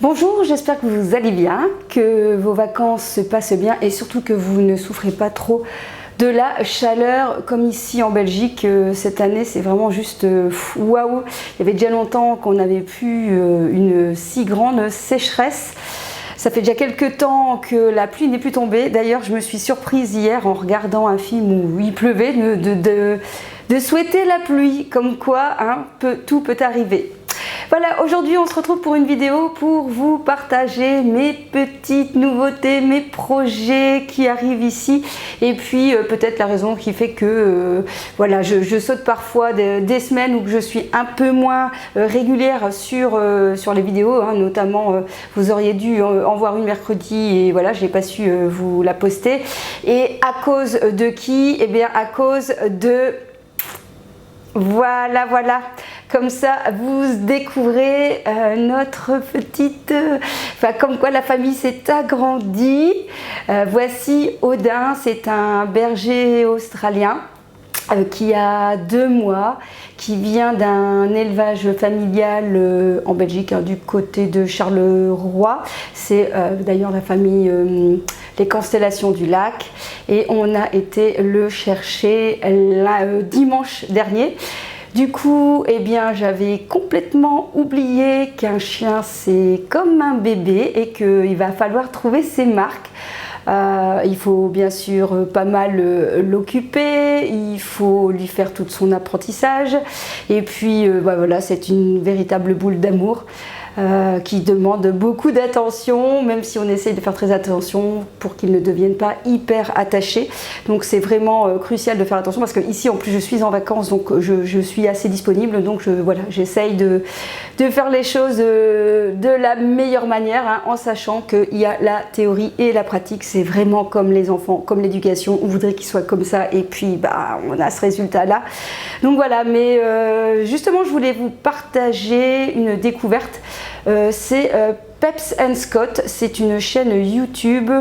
Bonjour, j'espère que vous allez bien, que vos vacances se passent bien et surtout que vous ne souffrez pas trop de la chaleur comme ici en Belgique. Cette année, c'est vraiment juste waouh. Il y avait déjà longtemps qu'on n'avait plus une si grande sécheresse. Ça fait déjà quelques temps que la pluie n'est plus tombée. D'ailleurs, je me suis surprise hier en regardant un film où il pleuvait de souhaiter la pluie, comme quoi tout peut arriver. Voilà, aujourd'hui on se retrouve pour une vidéo pour vous partager mes petites nouveautés, mes projets qui arrivent ici et puis peut-être la raison qui fait que voilà, je saute parfois des semaines où je suis un peu moins régulière sur les vidéos, notamment vous auriez dû en voir une mercredi et voilà, je n'ai pas su vous la poster. Et à cause de qui? Eh bien à cause de... Voilà. Comme ça, vous découvrez notre petite... comme quoi la famille s'est agrandie. Voici Odin, c'est un berger australien qui a 2 mois, qui vient d'un élevage familial en Belgique, du côté de Charleroi. C'est d'ailleurs la famille Les Constellations du Lac. Et on a été le chercher dimanche dernier. Du coup, eh bien, j'avais complètement oublié qu'un chien c'est comme un bébé et qu'il va falloir trouver ses marques. Il faut bien sûr pas mal l'occuper, il faut lui faire tout son apprentissage et puis voilà, c'est une véritable boule d'amour. Qui demande beaucoup d'attention, même si on essaye de faire très attention pour qu'ils ne deviennent pas hyper attachés. Donc c'est vraiment crucial de faire attention parce que ici en plus je suis en vacances, donc je suis assez disponible, donc voilà, j'essaye de faire les choses de la meilleure manière, en sachant qu'il y a la théorie et la pratique. C'est vraiment comme les enfants, comme l'éducation, on voudrait qu'ils soient comme ça et puis on a ce résultat là. Donc voilà, mais justement je voulais vous partager une découverte. C'est Peps & Scott, c'est une chaîne YouTube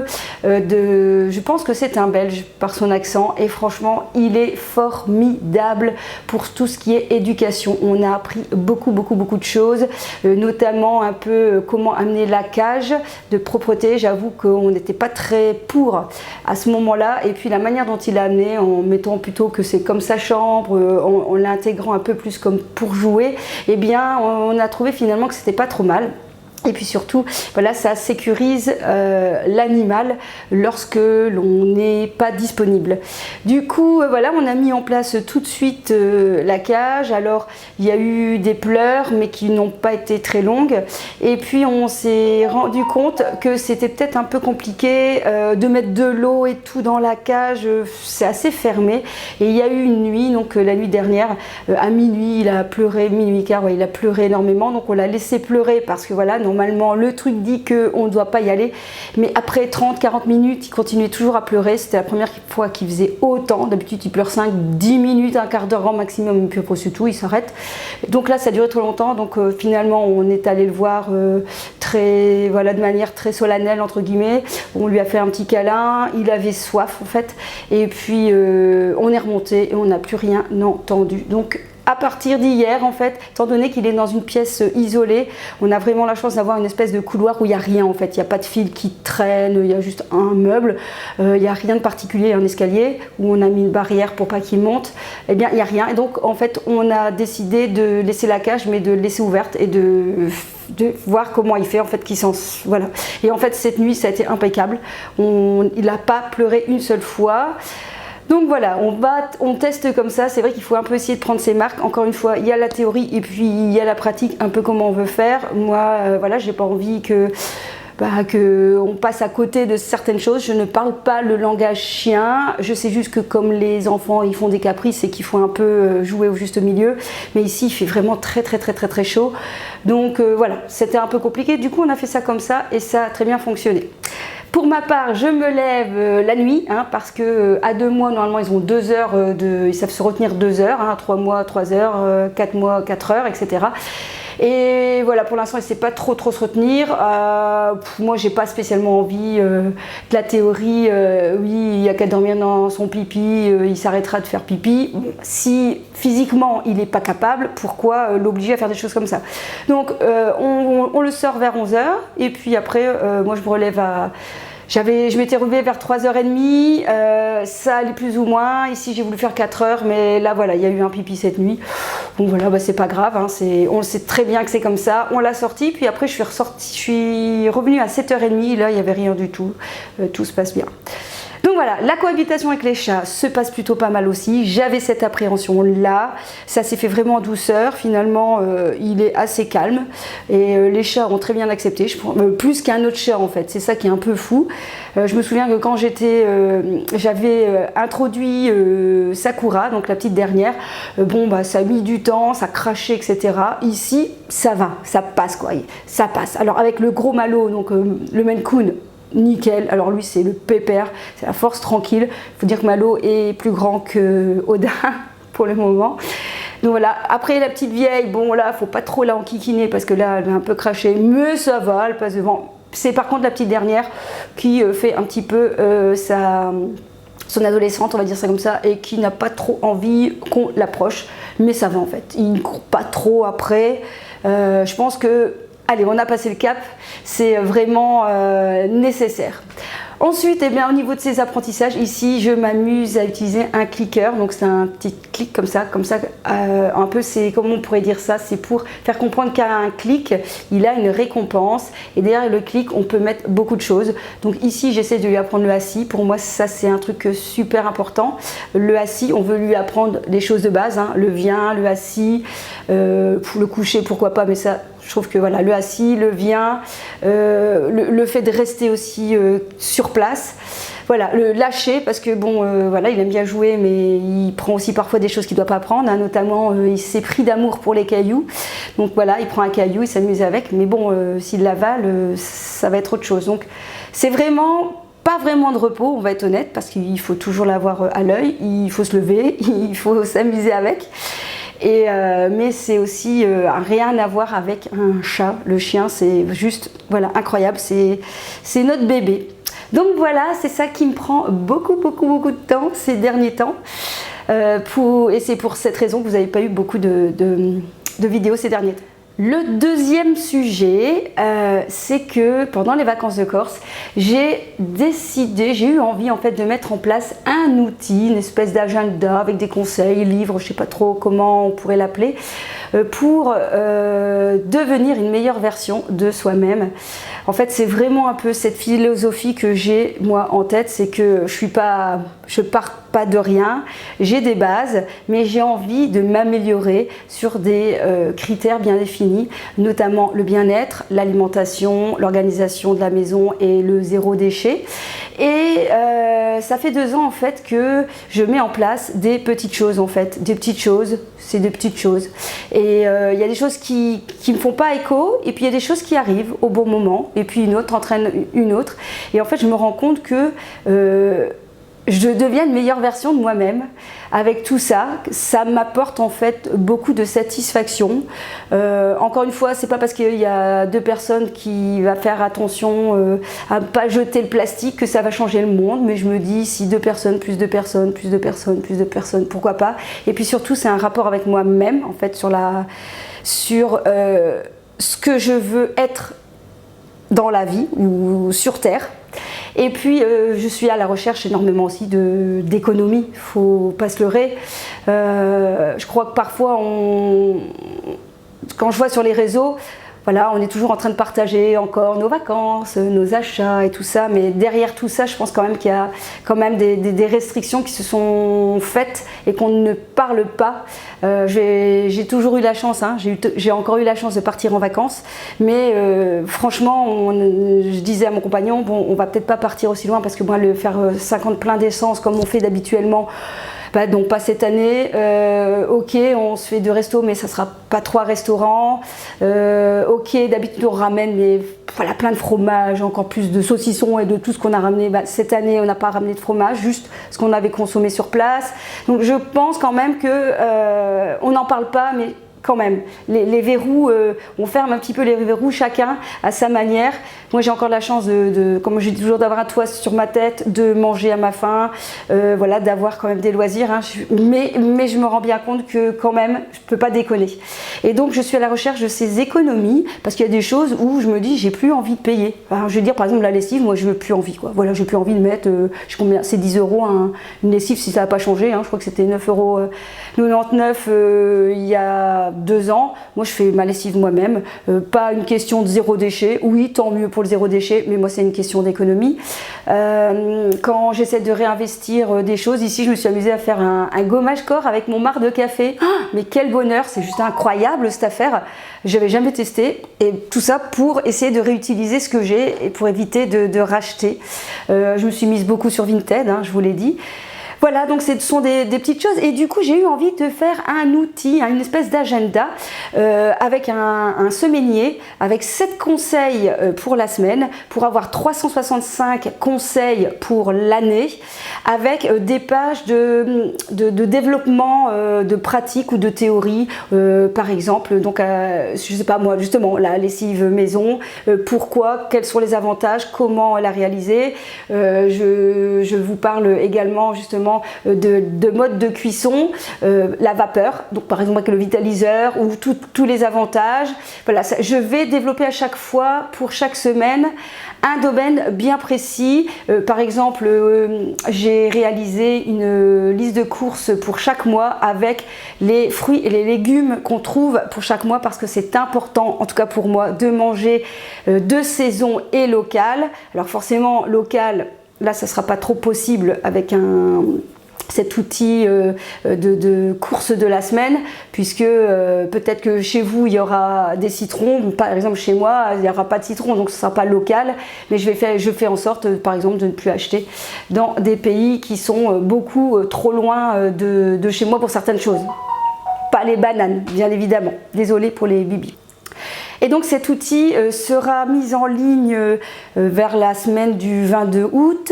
je pense que c'est un Belge par son accent et franchement il est formidable pour tout ce qui est éducation. On a appris beaucoup de choses, notamment un peu comment amener la cage de propreté. J'avoue qu'on n'était pas très pour à ce moment-là et puis la manière dont il a amené en mettant plutôt que c'est comme sa chambre, en l'intégrant un peu plus comme pour jouer, eh bien on a trouvé finalement que c'était pas trop mal. Et puis surtout, voilà, ça sécurise l'animal lorsque l'on n'est pas disponible. Du coup, voilà, on a mis en place tout de suite la cage. Alors, il y a eu des pleurs, mais qui n'ont pas été très longues. Et puis, on s'est rendu compte que c'était peut-être un peu compliqué de mettre de l'eau et tout dans la cage. C'est assez fermé. Et il y a eu une nuit, donc la nuit dernière, à minuit, il a pleuré, minuit quart, ouais, il a pleuré énormément. Donc, on l'a laissé pleurer parce que voilà, normalement, le truc dit qu'on ne doit pas y aller. Mais après 30-40 minutes, il continuait toujours à pleurer. C'était la première fois qu'il faisait autant. D'habitude, il pleure 5-10 minutes, un quart d'heure grand maximum. Et puis après, c'est tout, il s'arrête. Donc là, ça a duré trop longtemps. Donc finalement, on est allé le voir de manière très solennelle, entre guillemets. On lui a fait un petit câlin. Il avait soif, en fait. Et puis, on est remonté et on n'a plus rien entendu. Donc, à partir d'hier, en fait, étant donné qu'il est dans une pièce isolée, on a vraiment la chance d'avoir une espèce de couloir où il n'y a rien, en fait. Il n'y a pas de fil qui traîne, il y a juste un meuble, il n'y a rien de particulier, un escalier où on a mis une barrière pour pas qu'il monte. Eh bien, il n'y a rien. Et donc, en fait, on a décidé de laisser la cage, mais de laisser ouverte et de voir comment il fait, en fait, voilà. Et en fait, cette nuit, ça a été impeccable. Il n'a pas pleuré une seule fois. Donc voilà, on teste comme ça. C'est vrai qu'il faut un peu essayer de prendre ses marques. Encore une fois, il y a la théorie et puis il y a la pratique, un peu comment on veut faire. Moi, voilà, j'ai pas envie qu'on passe à côté de certaines choses. Je ne parle pas le langage chien. Je sais juste que comme les enfants, ils font des caprices et qu'il faut un peu jouer au juste milieu. Mais ici, il fait vraiment très chaud. Donc voilà, c'était un peu compliqué. Du coup, on a fait ça comme ça et ça a très bien fonctionné. Pour ma part, je me lève la nuit, parce que à 2 mois, normalement, ils ont 2 heures ils savent se retenir 2 heures, 3 mois, 3 heures, 4 mois, 4 heures, etc. Et voilà, pour l'instant, il ne sait pas trop se retenir. Moi, j'ai pas spécialement envie de la théorie. Oui, il n'y a qu'à dormir dans son pipi, il s'arrêtera de faire pipi. Bon, si physiquement, il n'est pas capable, pourquoi l'obliger à faire des choses comme ça? Donc, on le sort vers 11h. Et puis après, moi, je me relève à... Je m'étais relevée vers 3h30, ça allait plus ou moins. Ici, j'ai voulu faire 4h, mais là, voilà, il y a eu un pipi cette nuit. Donc voilà, bah, c'est pas grave, hein, on sait très bien que c'est comme ça. On l'a sorti, puis après, je suis revenue à 7h30. Là, il n'y avait rien du tout. Tout se passe bien. Donc voilà, la cohabitation avec les chats se passe plutôt pas mal aussi. J'avais cette appréhension là, ça s'est fait vraiment en douceur. Finalement, il est assez calme et les chats ont très bien accepté, plus qu'un autre chat en fait. C'est ça qui est un peu fou. Je me souviens que quand j'avais introduit Sakura, donc la petite dernière, bon bah ça a mis du temps, ça crachait, etc. Ici, ça va, ça passe quoi, ça passe. Alors avec le gros Malo, donc le Maine Coon, nickel, alors lui c'est le pépère, c'est la force tranquille. Il faut dire que Malo est plus grand que Odin pour le moment. Donc voilà, après la petite vieille, bon là faut pas trop la enquiquiner parce que là elle a un peu craché, mais ça va, elle passe devant. C'est par contre la petite dernière qui fait un petit peu son adolescente, on va dire ça comme ça, et qui n'a pas trop envie qu'on l'approche, mais ça va en fait, il ne court pas trop après. Je pense que allez, on a passé le cap, c'est vraiment nécessaire. Ensuite, eh bien, au niveau de ces apprentissages, ici, je m'amuse à utiliser un clicker. Donc, c'est un petit clic comme ça, un peu, c'est, comment on pourrait dire ça? C'est pour faire comprendre qu'à un clic, il a une récompense. Et derrière le clic, on peut mettre beaucoup de choses. Donc, ici, j'essaie de lui apprendre le assis. Pour moi, ça, c'est un truc super important. Le assis, on veut lui apprendre des choses de base, hein, le vient, le assis, pour le coucher, pourquoi pas, mais ça... Je trouve que voilà, le assis, le vient, le fait de rester aussi sur place, voilà, le lâcher parce que bon, voilà, il aime bien jouer, mais il prend aussi parfois des choses qu'il ne doit pas prendre, hein, notamment il s'est pris d'amour pour les cailloux, donc voilà, il prend un caillou, il s'amuse avec, mais bon, s'il l'avale, ça va être autre chose. Donc c'est vraiment pas vraiment de repos, on va être honnête, parce qu'il faut toujours l'avoir à l'œil, il faut se lever, il faut s'amuser avec. Mais c'est aussi rien à voir avec un chat. Le chien, c'est juste voilà, incroyable, c'est notre bébé. Donc voilà, c'est ça qui me prend beaucoup de temps ces derniers temps. Et c'est pour cette raison que vous n'avez pas eu beaucoup de vidéos ces derniers temps. Le deuxième sujet, c'est que pendant les vacances de Corse, j'ai eu envie en fait de mettre en place un outil, une espèce d'agenda avec des conseils, livres, je ne sais pas trop comment on pourrait l'appeler, pour devenir une meilleure version de soi-même. En fait, c'est vraiment un peu cette philosophie que j'ai moi en tête, c'est que je pars pas de rien, j'ai des bases, mais j'ai envie de m'améliorer sur des critères bien définis, notamment le bien-être, l'alimentation, l'organisation de la maison et le zéro déchet. Et ça fait 2 ans en fait que je mets en place des petites choses en fait, des petites choses, c'est des petites choses. Et il y a des choses qui me font pas écho, et puis il y a des choses qui arrivent au bon moment, et puis une autre entraîne une autre. Et en fait, je me rends compte que je deviens une meilleure version de moi-même avec tout ça. Ça m'apporte en fait beaucoup de satisfaction. Encore une fois, c'est pas parce qu'il y a 2 personnes qui vont faire attention à ne pas jeter le plastique que ça va changer le monde. Mais je me dis, si 2 personnes, plus de personnes, plus de personnes, plus de personnes, pourquoi pas. Et puis surtout, c'est un rapport avec moi-même en fait sur ce que je veux être dans la vie ou sur Terre. Et puis je suis à la recherche énormément aussi d'économie, il ne faut pas se leurrer. Je crois que parfois, quand je vois sur les réseaux, voilà, on est toujours en train de partager encore nos vacances, nos achats et tout ça, mais derrière tout ça, je pense quand même qu'il y a quand même des restrictions qui se sont faites et qu'on ne parle pas. J'ai toujours eu la chance, hein, j'ai encore eu la chance de partir en vacances, mais franchement, je disais à mon compagnon, bon, on va peut-être pas partir aussi loin parce que moi, le faire 50 pleins d'essence comme on fait d'habituellement, bah, donc pas cette année, ok, on se fait 2 restos, mais ça sera pas 3 restaurants, ok, d'habitude on ramène voilà, plein de fromages, encore plus de saucissons et de tout ce qu'on a ramené. Bah, cette année on n'a pas ramené de fromage, juste ce qu'on avait consommé sur place. Donc je pense quand même que on n'en parle pas, mais quand même. Les verrous, on ferme un petit peu les verrous chacun à sa manière. Moi j'ai encore la chance comme je dis toujours, d'avoir un toit sur ma tête, de manger à ma faim, voilà, d'avoir quand même des loisirs, hein. Mais je me rends bien compte que quand même je ne peux pas déconner. Et donc je suis à la recherche de ces économies parce qu'il y a des choses où je me dis j'ai plus envie de payer. Enfin, je veux dire par exemple la lessive, moi je veux plus envie quoi. Voilà, j'ai plus envie de mettre, je sais combien, c'est 10 € une lessive si ça n'a pas changé, hein. Je crois que c'était 9,99 € il y a 2 ans. Moi je fais ma lessive moi-même, pas une question de zéro déchet. Oui, tant mieux pour le zéro déchet, mais moi c'est une question d'économie. Quand j'essaie de réinvestir des choses, ici je me suis amusée à faire un gommage corps avec mon marc de café. Oh, mais quel bonheur, c'est juste incroyable cette affaire. Je n'avais jamais testé, et tout ça pour essayer de réutiliser ce que j'ai et pour éviter de racheter. Je me suis mise beaucoup sur Vinted, hein, je vous l'ai dit. Voilà, donc ce sont des petites choses, et du coup j'ai eu envie de faire un outil, une espèce d'agenda avec un semainier, avec 7 conseils pour la semaine, pour avoir 365 conseils pour l'année, avec des pages de développement de pratique ou de théorie, par exemple, donc je sais pas moi, justement la lessive maison, pourquoi, quels sont les avantages, comment la réaliser. Je vous parle également justement de mode de cuisson, la vapeur, donc par exemple avec le vitaliseur ou tous les avantages. Voilà, je vais développer à chaque fois, pour chaque semaine, un domaine bien précis. Par exemple, j'ai réalisé une liste de courses pour chaque mois avec les fruits et les légumes qu'on trouve pour chaque mois, parce que c'est important, en tout cas pour moi, de manger de saison et local. Alors forcément, local, là, ça ne sera pas trop possible avec cet outil de course de la semaine, puisque peut-être que chez vous il y aura des citrons, par exemple chez moi il n'y aura pas de citron, donc ce ne sera pas local, mais je fais en sorte par exemple de ne plus acheter dans des pays qui sont beaucoup trop loin de chez moi pour certaines choses. Pas les bananes, bien évidemment, désolée pour les bibis. Et donc cet outil sera mis en ligne vers la semaine du 22 août.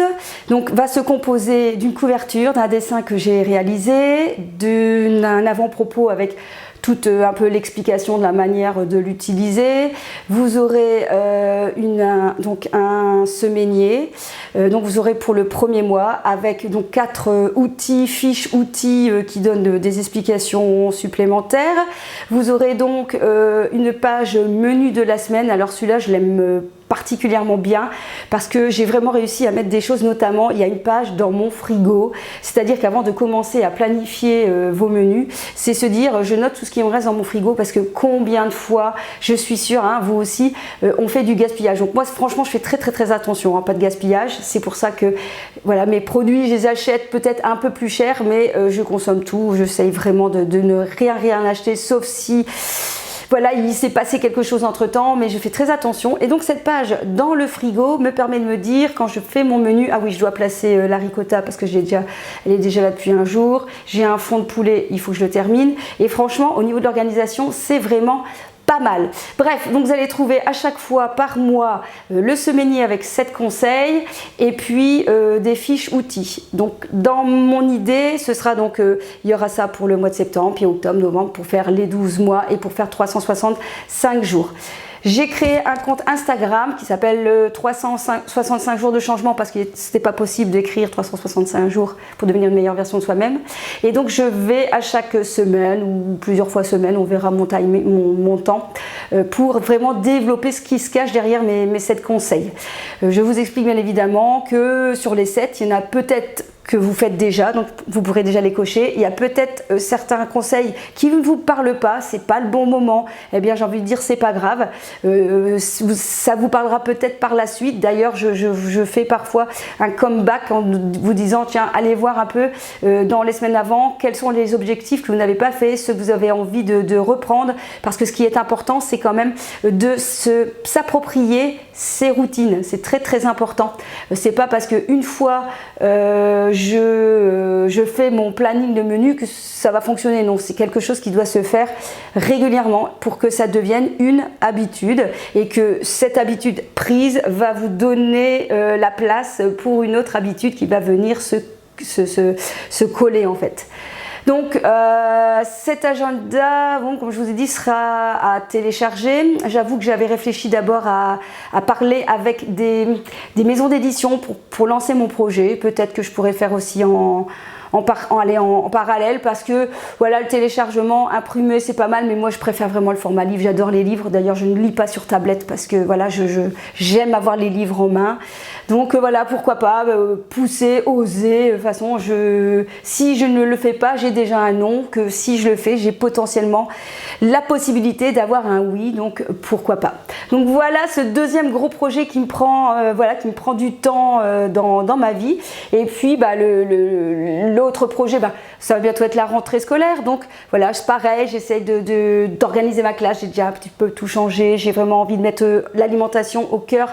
Donc va se composer d'une couverture, d'un dessin que j'ai réalisé, d'un avant-propos avec toute un peu l'explication de la manière de l'utiliser. Vous aurez donc un semainier, donc vous aurez pour le premier mois avec donc 4 fiches outils qui donnent des explications supplémentaires. Vous aurez donc une page menu de la semaine. Alors celui-là je l'aime particulièrement bien parce que j'ai vraiment réussi à mettre des choses, notamment il y a une page dans mon frigo, c'est-à-dire qu'avant de commencer à planifier vos menus, c'est se dire je note tout ce qui me reste dans mon frigo, parce que combien de fois, je suis sûre, hein, vous aussi, on fait du gaspillage. Donc moi franchement je fais très attention, hein, pas de gaspillage. C'est pour ça que voilà, mes produits je les achète peut-être un peu plus cher, mais je consomme tout, j'essaye vraiment de ne rien acheter, sauf si voilà, il s'est passé quelque chose entre temps, mais je fais très attention. Et donc cette page dans le frigo me permet de me dire, quand je fais mon menu, ah oui, je dois placer la ricotta parce que elle est déjà là depuis un jour. J'ai un fond de poulet, il faut que je le termine. Et franchement, au niveau de l'organisation, c'est vraiment pas mal. Bref, donc vous allez trouver à chaque fois par mois le semainier avec 7 conseils et puis des fiches outils. Donc dans mon idée, ce sera donc il y aura ça pour le mois de septembre, puis octobre, novembre, pour faire les 12 mois et pour faire 365 jours. J'ai créé un compte Instagram qui s'appelle 365 jours de changement, parce que c'était pas possible d'écrire 365 jours pour devenir une meilleure version de soi-même. Et donc je vais à chaque semaine ou plusieurs fois semaine, on verra mon temps, pour vraiment développer ce qui se cache derrière mes 7 conseils. Je vous explique bien évidemment que sur les 7, il y en a peut-être que vous faites déjà, donc vous pourrez déjà les cocher. Il y a peut-être certains conseils qui ne vous parlent pas, c'est pas le bon moment, eh bien j'ai envie de dire c'est pas grave, ça vous parlera peut-être par la suite. D'ailleurs je fais parfois un comeback en vous disant tiens, allez voir un peu dans les semaines avant quels sont les objectifs que vous n'avez pas fait, ceux que vous avez envie de reprendre, parce que ce qui est important c'est quand même de s'approprier ces routines, c'est très important. C'est pas parce qu'une fois je fais mon planning de menu que ça va fonctionner. Non, c'est quelque chose qui doit se faire régulièrement pour que ça devienne une habitude, et que cette habitude prise va vous donner la place pour une autre habitude qui va venir se coller en fait. Donc cet agenda, bon, comme je vous ai dit, sera à télécharger. J'avoue que j'avais réfléchi d'abord à parler avec des maisons d'édition pour lancer mon projet. Peut-être que je pourrais faire aussi en parallèle, parce que voilà, le téléchargement imprimé c'est pas mal, mais moi je préfère vraiment le format livre. J'adore les livres, d'ailleurs je ne lis pas sur tablette parce que voilà, j'aime avoir les livres en main. Donc voilà, pourquoi pas pousser, oser. De toute façon, si je ne le fais pas, j'ai déjà un non, que si je le fais, j'ai potentiellement la possibilité d'avoir un oui, donc pourquoi pas. Donc voilà ce deuxième gros projet qui me prend, qui me prend du temps dans ma vie. Et puis l'autre projet, ça va bientôt être la rentrée scolaire, donc voilà, c'est pareil, j'essaie d'organiser ma classe. J'ai déjà un petit peu tout changé, j'ai vraiment envie de mettre l'alimentation au cœur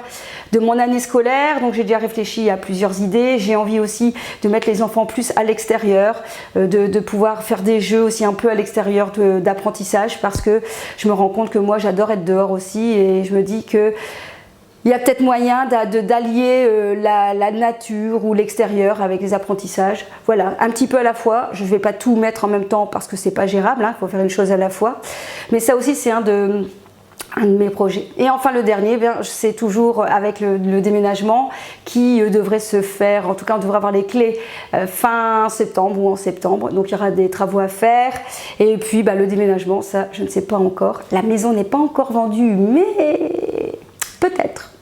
de mon année scolaire, donc j'ai déjà réfléchi à plusieurs idées. J'ai envie aussi de mettre les enfants plus à l'extérieur, de pouvoir faire des jeux aussi un peu à l'extérieur d'apprentissage, parce que je me rends compte que moi j'adore être dehors aussi, et je me dis que il y a peut-être moyen d'allier la nature ou l'extérieur avec les apprentissages. Voilà, un petit peu à la fois. Je ne vais pas tout mettre en même temps parce que c'est pas gérable, hein, il faut faire une chose à la fois. Mais ça aussi, c'est un de mes projets. Et enfin le dernier, c'est toujours avec le déménagement qui devrait se faire, en tout cas on devrait avoir les clés fin septembre ou en septembre, donc il y aura des travaux à faire. Et puis le déménagement, ça je ne sais pas encore, la maison n'est pas encore vendue, mais peut-être.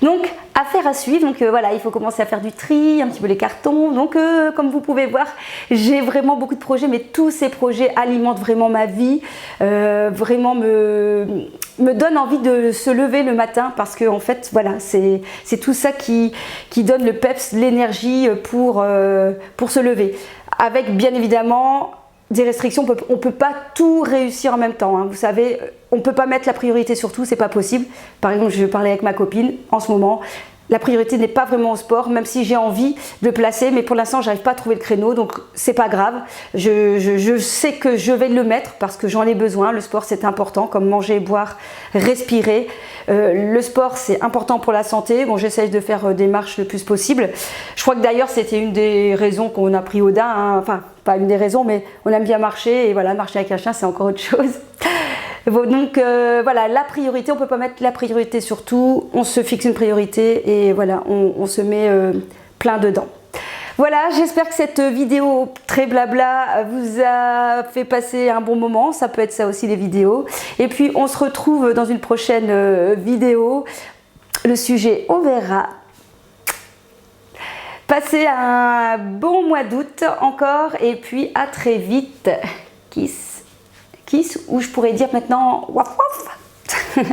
Donc affaire à suivre. Donc voilà, il faut commencer à faire du tri, un petit peu les cartons. Donc comme vous pouvez voir, j'ai vraiment beaucoup de projets, mais tous ces projets alimentent vraiment ma vie, vraiment me donne envie de se lever le matin, parce que en fait voilà, c'est tout ça qui donne le peps, l'énergie pour se lever, avec bien évidemment des restrictions. On peut pas tout réussir en même temps, hein. Vous savez, on peut pas mettre la priorité sur tout, c'est pas possible. Par exemple, je parlais avec ma copine en ce moment. La priorité n'est pas vraiment au sport, même si j'ai envie de le placer, mais pour l'instant j'arrive pas à trouver le créneau, donc c'est pas grave. Je sais que je vais le mettre parce que j'en ai besoin. Le sport c'est important, comme manger, boire, respirer. Le sport c'est important pour la santé. Bon, j'essaye de faire des marches le plus possible. Je crois que d'ailleurs c'était une des raisons qu'on a pris Audin, hein. Enfin pas une des raisons, mais on aime bien marcher, et voilà, marcher avec un chien c'est encore autre chose. Donc voilà, la priorité, on ne peut pas mettre la priorité sur tout, on se fixe une priorité et voilà, on se met plein dedans. Voilà, j'espère que cette vidéo très blabla vous a fait passer un bon moment. Ça peut être ça aussi les vidéos. Et puis on se retrouve dans une prochaine vidéo. Le sujet, on verra. Passez un bon mois d'août encore et puis à très vite. Kiss. Ou je pourrais dire maintenant waf waf.